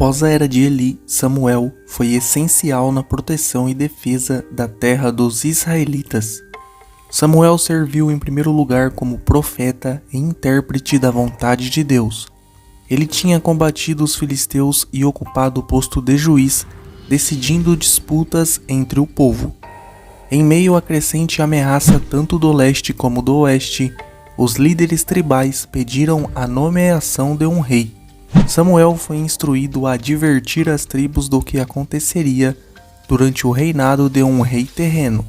Após a era de Eli, Samuel foi essencial na proteção e defesa da terra dos israelitas. Samuel serviu em primeiro lugar como profeta e intérprete da vontade de Deus. Ele tinha combatido os filisteus e ocupado o posto de juiz, decidindo disputas entre o povo. Em meio à crescente ameaça tanto do leste como do oeste, os líderes tribais pediram a nomeação de um rei. Samuel foi instruído a advertir as tribos do que aconteceria durante o reinado de um rei terreno.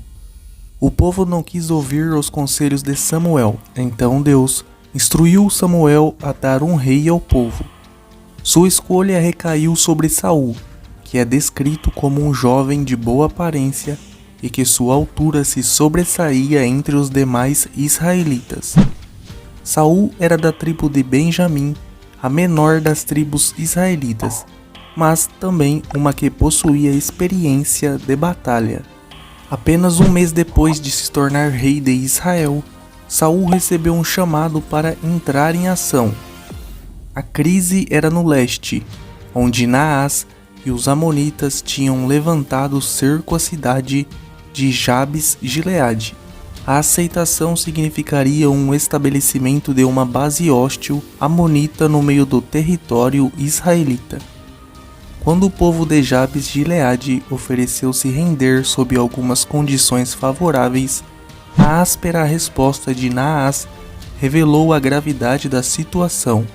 O povo não quis ouvir os conselhos de Samuel, então Deus instruiu Samuel a dar um rei ao povo. Sua escolha recaiu sobre Saul, que é descrito como um jovem de boa aparência e que sua altura se sobressaía entre os demais israelitas. Saul era da tribo de Benjamim, a menor das tribos israelitas, mas também uma que possuía experiência de batalha. Apenas um mês depois de se tornar rei de Israel, Saul recebeu um chamado para entrar em ação. A crise era no leste, onde Naás e os amonitas tinham levantado cerco à cidade de Jabes-Gileade. A aceitação significaria um estabelecimento de uma base hostil amonita no meio do território israelita. Quando o povo de Jabes-Gileade ofereceu se render sob algumas condições favoráveis, a áspera resposta de Naás revelou a gravidade da situação.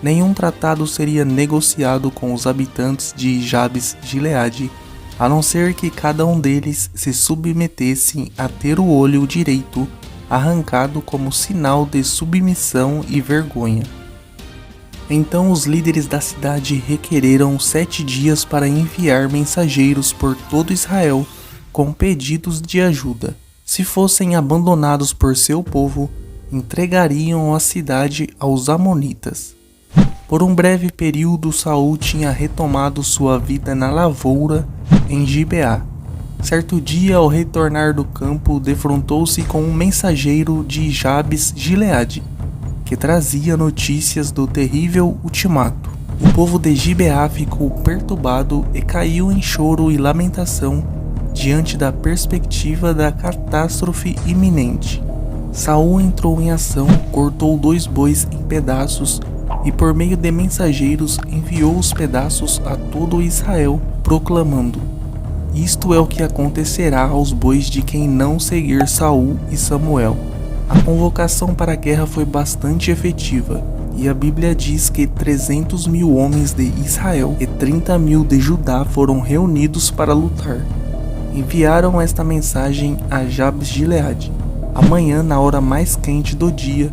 Nenhum tratado seria negociado com os habitantes de Jabes-Gileade, a não ser que cada um deles se submetesse a ter o olho direito arrancado como sinal de submissão e vergonha. Então os líderes da cidade requereram 7 dias para enviar mensageiros por todo Israel com pedidos de ajuda. Se fossem abandonados por seu povo, entregariam a cidade aos amonitas. Por um breve período, Saul tinha retomado sua vida na lavoura em Gibeá. Certo dia, ao retornar do campo, defrontou-se com um mensageiro de Jabes-Gileade, que trazia notícias do terrível ultimato. O povo de Gibeá ficou perturbado e caiu em choro e lamentação diante da perspectiva da catástrofe iminente. Saul entrou em ação, cortou 2 bois em pedaços e por meio de mensageiros enviou os pedaços a todo Israel, proclamando: isto é o que acontecerá aos bois de quem não seguir Saul e Samuel. A convocação para a guerra foi bastante efetiva, e a Bíblia diz que 300.000 homens de Israel e 30.000 de Judá foram reunidos para lutar. Enviaram esta mensagem a Jabes-Gileade: amanhã, na hora mais quente do dia,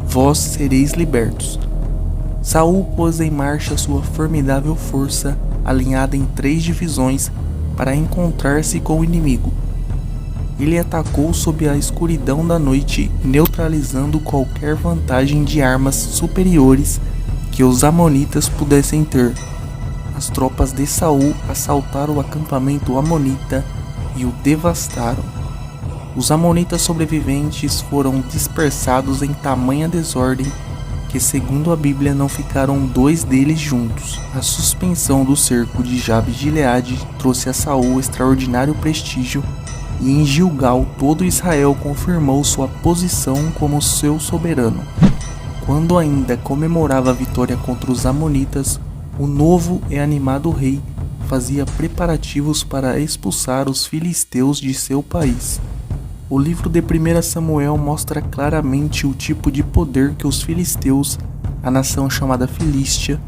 vós sereis libertos. Saul pôs em marcha sua formidável força, alinhada em 3 divisões, para encontrar-se com o inimigo. Ele atacou sob a escuridão da noite, neutralizando qualquer vantagem de armas superiores que os amonitas pudessem ter. As tropas de Saul assaltaram o acampamento amonita e o devastaram. Os amonitas sobreviventes foram dispersados em tamanha desordem que, segundo a Bíblia, não ficaram 2 deles juntos. A suspensão do cerco de Jabes-Gileade trouxe a Saul extraordinário prestígio, e em Gilgal todo Israel confirmou sua posição como seu soberano. Quando ainda comemorava a vitória contra os amonitas, o novo e animado rei fazia preparativos para expulsar os filisteus de seu país. O livro de 1 Samuel mostra claramente o tipo de poder que os filisteus, a nação chamada Filístia,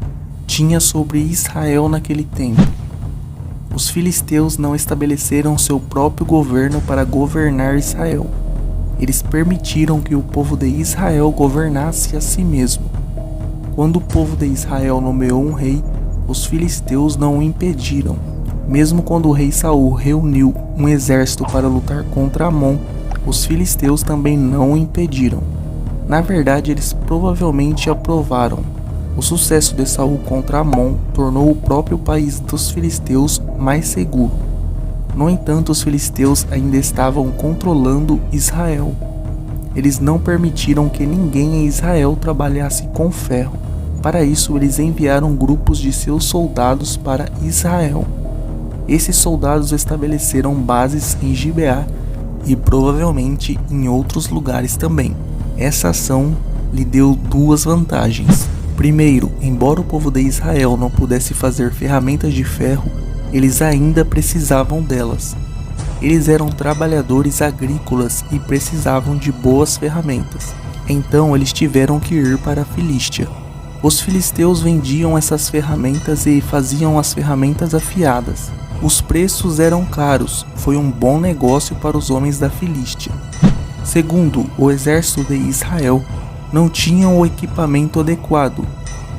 tinha sobre Israel naquele tempo. Os filisteus não estabeleceram seu próprio governo para governar Israel. Eles permitiram que o povo de Israel governasse a si mesmo. Quando o povo de Israel nomeou um rei, os filisteus não o impediram. Mesmo quando o rei Saul reuniu um exército para lutar contra Amon, os filisteus também não o impediram. Na verdade, eles provavelmente aprovaram. O sucesso de Saul contra Amon tornou o próprio país dos filisteus mais seguro. No entanto, os filisteus ainda estavam controlando Israel. Eles não permitiram que ninguém em Israel trabalhasse com ferro. Para isso, eles enviaram grupos de seus soldados para Israel. Esses soldados estabeleceram bases em Gibeá e provavelmente em outros lugares também. Essa ação lhe deu duas vantagens. Primeiro, embora o povo de Israel não pudesse fazer ferramentas de ferro, eles ainda precisavam delas. Eles eram trabalhadores agrícolas e precisavam de boas ferramentas. Então eles tiveram que ir para a Filístia. Os filisteus vendiam essas ferramentas e faziam as ferramentas afiadas. Os preços eram caros, foi um bom negócio para os homens da Filístia. Segundo, o exército de Israel não tinha o equipamento adequado.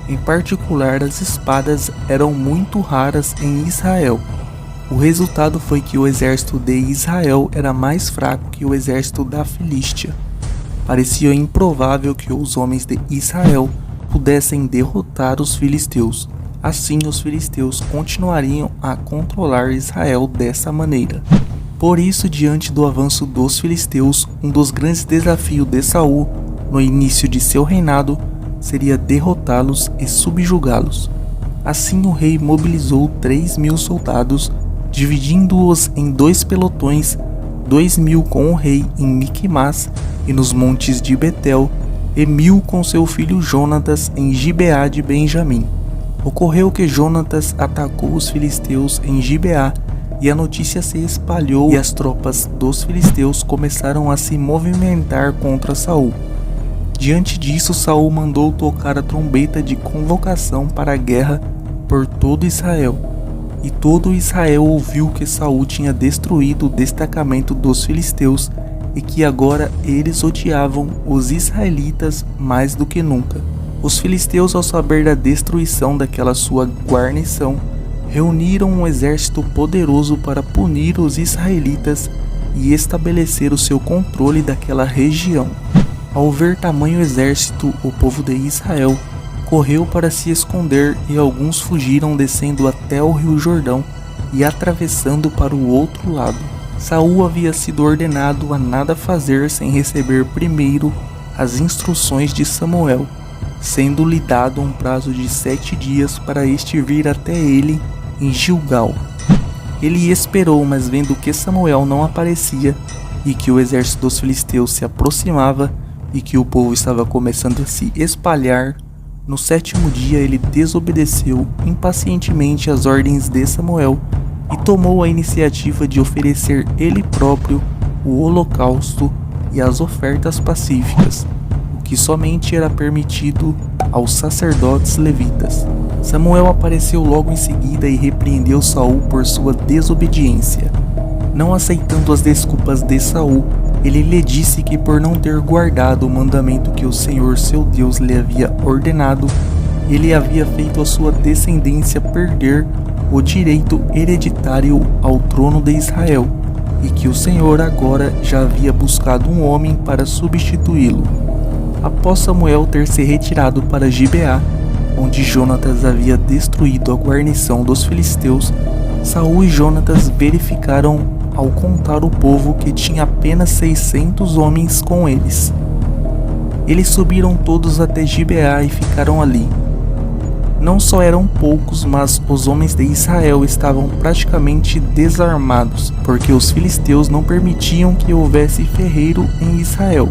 Em particular, as espadas eram muito raras em Israel. O resultado foi que o exército de Israel era mais fraco que o exército da Filístia. Parecia improvável que os homens de Israel pudessem derrotar os filisteus. Assim, os filisteus continuariam a controlar Israel dessa maneira. Por isso, diante do avanço dos filisteus, um dos grandes desafios de Saul, no início de seu reinado, seria derrotá-los e subjugá-los. Assim, o rei mobilizou 3.000 soldados, dividindo-os em 2 pelotões, 2.000 com o rei em Miquimás e nos montes de Betel, e 1.000 com seu filho Jonatas em Gibeá de Benjamim. Ocorreu que Jonatas atacou os filisteus em Gibeá, e a notícia se espalhou e as tropas dos filisteus começaram a se movimentar contra Saul. Diante disso, Saul mandou tocar a trombeta de convocação para a guerra por todo Israel. E todo Israel ouviu que Saul tinha destruído o destacamento dos filisteus e que agora eles odiavam os israelitas mais do que nunca. Os filisteus, ao saber da destruição daquela sua guarnição, reuniram um exército poderoso para punir os israelitas e estabelecer o seu controle daquela região. Ao ver tamanho exército, o povo de Israel correu para se esconder e alguns fugiram descendo até o rio Jordão e atravessando para o outro lado. Saul havia sido ordenado a nada fazer sem receber primeiro as instruções de Samuel, sendo-lhe dado um prazo de 7 dias para este vir até ele em Gilgal. Ele esperou, mas vendo que Samuel não aparecia e que o exército dos filisteus se aproximava e que o povo estava começando a se espalhar, no 7º dia ele desobedeceu impacientemente às ordens de Samuel e tomou a iniciativa de oferecer ele próprio o holocausto e as ofertas pacíficas, o que somente era permitido aos sacerdotes levitas. Samuel apareceu logo em seguida e repreendeu Saul por sua desobediência. Não aceitando as desculpas de Saul, ele lhe disse que por não ter guardado o mandamento que o Senhor seu Deus lhe havia ordenado, ele havia feito a sua descendência perder o direito hereditário ao trono de Israel, e que o Senhor agora já havia buscado um homem para substituí-lo. Após Samuel ter se retirado para Gibeá, onde Jonatas havia destruído a guarnição dos filisteus, Saul e Jonatas verificaram ao contar o povo que tinha apenas 600 homens com eles. Eles subiram todos até Gibeá e ficaram ali. Não só eram poucos, mas os homens de Israel estavam praticamente desarmados, porque os filisteus não permitiam que houvesse ferreiro em Israel,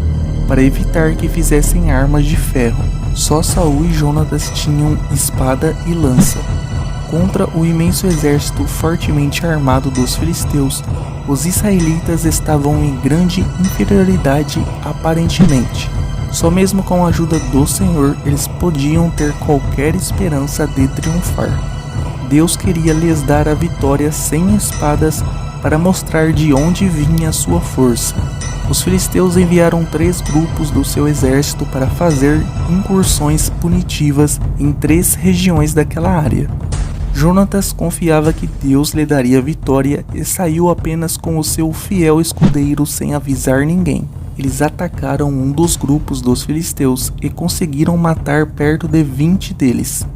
para evitar que fizessem armas de ferro. Só Saul e Jonatas tinham espada e lança. Contra o imenso exército fortemente armado dos filisteus, os israelitas estavam em grande inferioridade aparentemente. Só mesmo com a ajuda do Senhor eles podiam ter qualquer esperança de triunfar. Deus queria lhes dar a vitória sem espadas para mostrar de onde vinha a sua força. Os filisteus enviaram 3 grupos do seu exército para fazer incursões punitivas em 3 regiões daquela área. Jonatas confiava que Deus lhe daria vitória e saiu apenas com o seu fiel escudeiro sem avisar ninguém. Eles atacaram um dos grupos dos filisteus e conseguiram matar perto de 20 deles.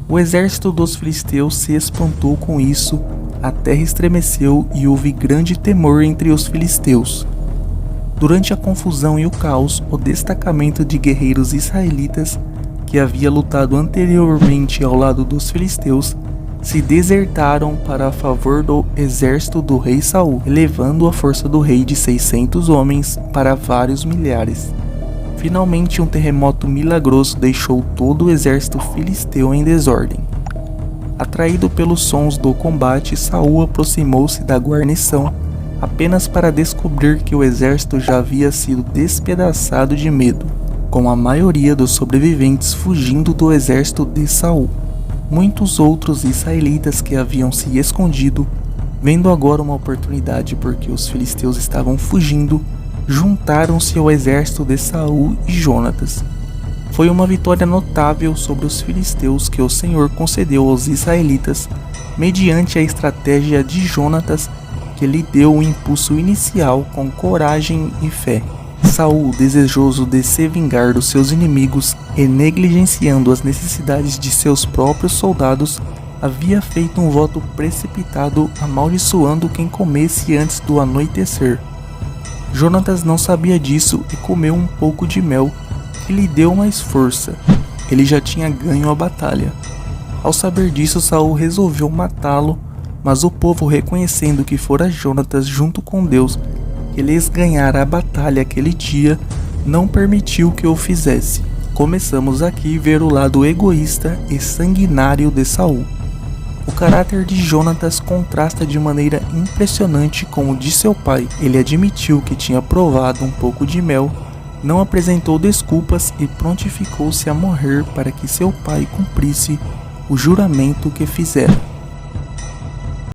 O exército dos filisteus se espantou com isso, a terra estremeceu e houve grande temor entre os filisteus. Durante a confusão e o caos, o destacamento de guerreiros israelitas que que havia lutado anteriormente ao lado dos filisteus, se desertaram para a favor do exército do rei Saul, elevando a força do rei de 600 homens para vários milhares. Finalmente, um terremoto milagroso deixou todo o exército filisteu em desordem. Atraído pelos sons do combate, Saul aproximou-se da guarnição, apenas para descobrir que o exército já havia sido despedaçado de medo, com a maioria dos sobreviventes fugindo do exército de Saul. Muitos outros israelitas que haviam se escondido, vendo agora uma oportunidade porque os filisteus estavam fugindo, juntaram-se ao exército de Saul e Jonatas. Foi uma vitória notável sobre os filisteus que o Senhor concedeu aos israelitas, mediante a estratégia de Jonatas, que lhe deu o impulso inicial com coragem e fé. Saul, desejoso de se vingar dos seus inimigos e negligenciando as necessidades de seus próprios soldados, havia feito um voto precipitado, amaldiçoando quem comesse antes do anoitecer. Jonatas não sabia disso e comeu um pouco de mel, que lhe deu mais força. Ele já tinha ganho a batalha. Ao saber disso, Saul resolveu matá-lo, mas o povo, reconhecendo que fora Jonatas junto com Deus que lhes ganhara a batalha aquele dia, não permitiu que o fizesse. Começamos aqui a ver o lado egoísta e sanguinário de Saul. O caráter de Jonatas contrasta de maneira impressionante com o de seu pai. Ele admitiu que tinha provado um pouco de mel, não apresentou desculpas e prontificou-se a morrer para que seu pai cumprisse o juramento que fizera.